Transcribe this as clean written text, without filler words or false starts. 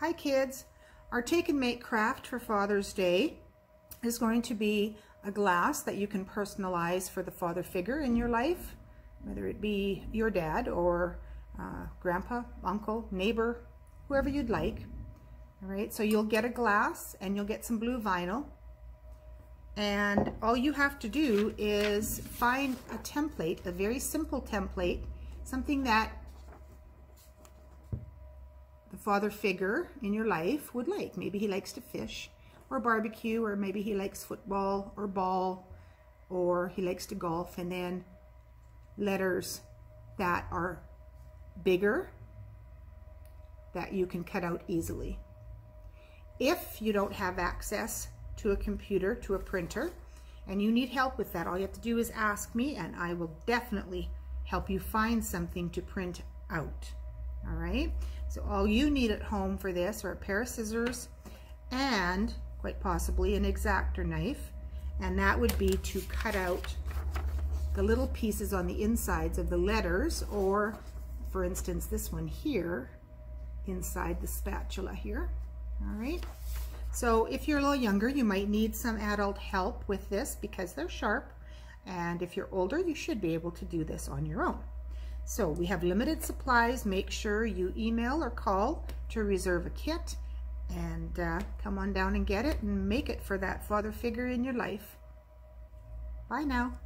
Hi kids, our take and make craft for Father's Day is going to be a glass that you can personalize for the father figure in your life, whether it be your dad or grandpa, uncle, neighbor, whoever you'd like. All right, so you'll get a glass and you'll get some blue vinyl, and all you have to do is find a template, a very simple template, something that the father figure in your life would like. Maybe he likes to fish or barbecue, or maybe he likes football or ball, or he likes to golf, and then letters that are bigger that you can cut out easily. If you don't have access to a computer, to a printer, and you need help with that, all you have to do is ask me and I will definitely help you find something to print out. All right, so all you need at home for this are a pair of scissors and quite possibly an X-Acto knife, and that would be to cut out the little pieces on the insides of the letters, or for instance this one here inside the spatula here. All right, so if you're a little younger, you might need some adult help with this because they're sharp, and if you're older, you should be able to do this on your own. So we have limited supplies. Make sure you email or call to reserve a kit, and come on down and get it and make it for that father figure in your life. Bye now.